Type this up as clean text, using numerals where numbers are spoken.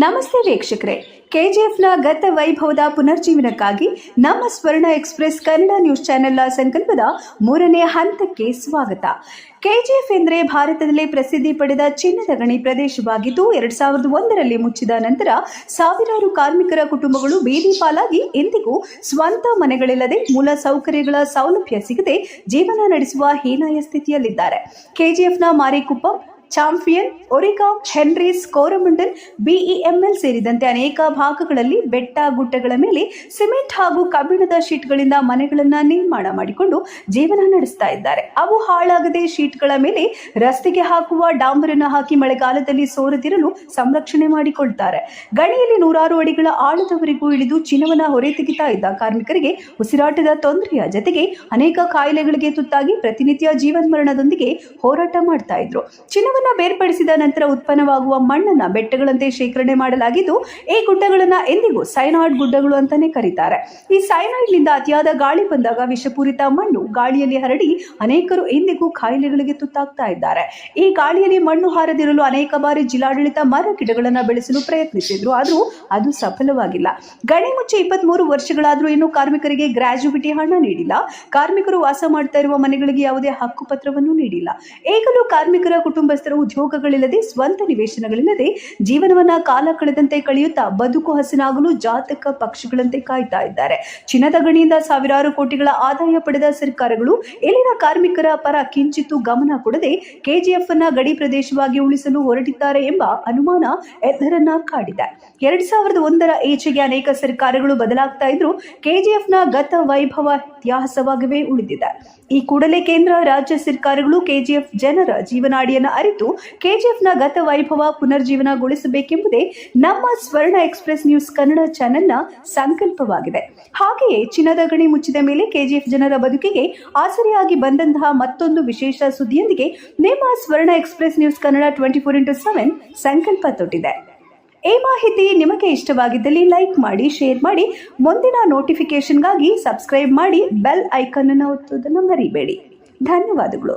ನಮಸ್ತೆ ವೀಕ್ಷಕರೇ, ಕೆಜಿಎಫ್ನ ಗತ ವೈಭವದ ಪುನರ್ಜೀವನಕ್ಕಾಗಿ ನಮ್ಮ ಸ್ವರ್ಣ ಎಕ್ಸ್ಪ್ರೆಸ್ ಕನ್ನಡ ನ್ಯೂಸ್ ಚಾನೆಲ್ನ ಸಂಕಲ್ಪದ 3ನೇ ಹಂತಕ್ಕೆ ಸ್ವಾಗತ. ಕೆಜಿಎಫ್ ಎಂದರೆ ಭಾರತದಲ್ಲಿ ಪ್ರಸಿದ್ಧಿ ಪಡೆದ ಚಿನ್ನದ ಗಣಿ ಪ್ರದೇಶವಾಗಿದ್ದು 2001ರಲ್ಲಿ ಮುಚ್ಚಿದ ನಂತರ ಸಾವಿರಾರು ಕಾರ್ಮಿಕರ ಕುಟುಂಬಗಳು ಬೀದಿ ಪಾಲಾಗಿ ಇಂದಿಗೂ ಸ್ವಂತ ಮನೆಗಳಿಲ್ಲದೆ ಮೂಲ ಸೌಕರ್ಯಗಳ ಸೌಲಭ್ಯ ಸಿಗದೆ ಜೀವನ ನಡೆಸುವ ಹೀನಾಯ ಸ್ಥಿತಿಯಲ್ಲಿದ್ದಾರೆ. ಕೆಜಿಎಫ್ನ Marikuppam, champion, ಒರಿಗಾಂವ್, Henry's, Coromandel, BEML ಸೇರಿದಂತೆ ಅನೇಕ ಭಾಗಗಳಲ್ಲಿ ಬೆಟ್ಟ ಗುಡ್ಡಗಳ ಮೇಲೆ ಸಿಮೆಂಟ್ ಹಾಗೂ ಕಬ್ಬಿಣದ ಶೀಟ್ಗಳಿಂದ ಮನೆಗಳನ್ನು ನಿರ್ಮಾಣ ಮಾಡಿಕೊಂಡು ಜೀವನ ನಡೆಸ್ತಾ ಇದ್ದಾರೆ. ಅವು ಹಾಳಾಗದೆ ಶೀಟ್ಗಳ ಮೇಲೆ ರಸ್ತೆಗೆ ಹಾಕುವ ಡಾಂಬರನ್ನು ಹಾಕಿ ಮಳೆಗಾಲದಲ್ಲಿ ಸೋರದಿರಲು ಸಂರಕ್ಷಣೆ ಮಾಡಿಕೊಳ್ತಾರೆ. ಗಣಿಯಲ್ಲಿ 100 ಅಡಿಗಳ ಆಳದವರೆಗೂ ಇಳಿದು ಚಿನ್ನವನ್ನ ಹೊರೆ ತೆಗಿತಾ ಇದ್ದ ಕಾರ್ಮಿಕರಿಗೆ ಉಸಿರಾಟದ ತೊಂದರೆಯ ಜತೆಗೆ ಅನೇಕ ಕಾಯಿಲೆಗಳಿಗೆ ತುತ್ತಾಗಿ ಪ್ರತಿನಿತ್ಯ ಜೀವನ್ಮರಣದೊಂದಿಗೆ ಹೋರಾಟ ಮಾಡ್ತಾ ಇದ್ರು. ಚಿನ್ನವನ್ನ ಬೇರ್ಪಡಿಸಿದ ನಂತರ ಉತ್ಪನ್ನವಾಗುವ ಮಣ್ಣನ್ನ ಬೆಟ್ಟಗಳಂತೆ ಶೇಖರಣೆ ಮಾಡಲಾಗಿದ್ದು ಈ ಗುಡ್ಡಗಳನ್ನ ಎಂದಿಗೂ ಸೈನಾಯ್ಡ್ ಗುಡ್ಡಗಳು ಅಂತಾನೆ ಕರೀತಾರೆ. ಈ ಸೈನಾಯ್ಡ್ನಿಂದ ಅತಿಯಾದ ಗಾಳಿ ಬಂದಾಗ ವಿಷಪೂರಿತ ಮಣ್ಣು ಗಾಳಿಯಲ್ಲಿ ಹರಡಿ ಅನೇಕರು ಎಂದಿಗೂ ಕಾಯಿಲೆಗಳಿಗೆ ತುತ್ತಾಗ್ತಾ ಇದ್ದಾರೆ. ಈ ಗಾಳಿಯಲ್ಲಿ ಮಣ್ಣು ಹಾರದಿರಲು ಅನೇಕ ಬಾರಿ ಜಿಲ್ಲಾಡಳಿತ ಮರ ಗಿಡಗಳನ್ನ ಬೆಳೆಸಲು ಪ್ರಯತ್ನಿಸಿದ್ರು, ಆದ್ರೂ ಅದು ಸಫಲವಾಗಿಲ್ಲ. ಗಣಿ ಮುಚ್ಚಿ 23 ವರ್ಷಗಳಾದ್ರೂ ಇನ್ನೂ ಕಾರ್ಮಿಕರಿಗೆ ಗ್ರಾಜ್ಯುವಿಟಿ ಹಣ ನೀಡಿಲ್ಲ. ಕಾರ್ಮಿಕರು ವಾಸ ಮಾಡ್ತಾ ಇರುವ ಮನೆಗಳಿಗೆ ಯಾವುದೇ ಹಕ್ಕು ಪತ್ರವನ್ನು ನೀಡಿಲ್ಲ. ಈಗಲೂ ಕಾರ್ಮಿಕರ ಕುಟುಂಬಸ್ಥರು ಉದ್ಯೋಗಗಳಿಲ್ಲದೆ ಸ್ವಂತ ನಿವೇಶನಗಳಿಲ್ಲದೆ ಜೀವನವನ್ನ ಕಾಲ ಕಳೆದಂತೆ ಕಳೆಯುತ್ತಾ ಬದುಕು ಹಸನಾಗಲು ಜಾತಕ ಪಕ್ಷಿಗಳಂತೆ ಕಾಯ್ತಾ ಇದ್ದಾರೆ. ಚಿನ್ನದ ಗಣಿಯಿಂದ ಸಾವಿರಾರು ಕೋಟಿಗಳ ಆದಾಯ ಪಡೆದ ಸರ್ಕಾರಗಳು ಇಲ್ಲಿನ ಕಾರ್ಮಿಕರ ಪರ ಕಿಂಚಿತ್ತೂ ಗಮನ ಕೊಡದೆ ಕೆಜಿಎಫ್ ಅನ್ನ ಗಡಿ ಪ್ರದೇಶವಾಗಿ ಉಳಿಸಲು ಹೊರಟಿದ್ದಾರೆ ಎಂಬ ಅನುಮಾನ ಎಲ್ಲರನ್ನ ಕಾಡಿದೆ. 2001ರ ಈಚೆಗೆ ಅನೇಕ ಸರ್ಕಾರಗಳು ಬದಲಾಗ್ತಾ ಇದ್ರು, ಕೆಜಿಎಫ್ನ ಗತ ವೈಭವ ಇತಿಹಾಸವಾಗಿಯೇ ಉಳಿದಿದೆ. ಈ ಕೂಡಲೇ ಕೇಂದ್ರ, ರಾಜ್ಯ ಸರ್ಕಾರಗಳು ಕೆಜಿಎಫ್ ಜನರ ಜೀವನಾಡಿಯನ್ನು ಅರಿತು ಕೆಜಿಎಫ್ನ ಗತ ವೈಭವ ಪುನರ್ಜೀವನಗೊಳಿಸಬೇಕೆಂಬುದೇ ನಮ್ಮ ಸ್ವರ್ಣ ಎಕ್ಸ್ಪ್ರೆಸ್ ನ್ಯೂಸ್ ಕನ್ನಡ ಚಾನೆಲ್ನ ಸಂಕಲ್ಪವಾಗಿದೆ. ಹಾಗೆಯೇ ಚಿನ್ನದ ಗಣಿ ಮುಚ್ಚಿದ ಮೇಲೆ ಕೆಜಿಎಫ್ ಜನರ ಬದುಕಿಗೆ ಆಸರೆಯಾಗಿ ಬಂದಂತಹ ಮತ್ತೊಂದು ವಿಶೇಷ ಸುದ್ದಿಯೊಂದಿಗೆ ನಿಮ್ಮ ಸ್ವರ್ಣ ಎಕ್ಸ್ಪ್ರೆಸ್ ನ್ಯೂಸ್ ಕನ್ನಡ 24x7 ಸಂಕಲ್ಪ ತೊಟ್ಟಿದೆ. ಈ ಮಾಹಿತಿ ನಿಮಗೆ ಇಷ್ಟವಾಗಿದ್ದಲ್ಲಿ ಲೈಕ್ ಮಾಡಿ, ಶೇರ್ ಮಾಡಿ, ಮುಂದಿನ ನೋಟಿಫಿಕೇಶನ್ಗಾಗಿ ಸಬ್ಸ್ಕ್ರೈಬ್ ಮಾಡಿ, ಬೆಲ್ ಐಕಾನ್ ಅನ್ನು ಒತ್ತುವುದನ್ನು ಮರಿಬೇಡಿ. ಧನ್ಯವಾದಗಳು.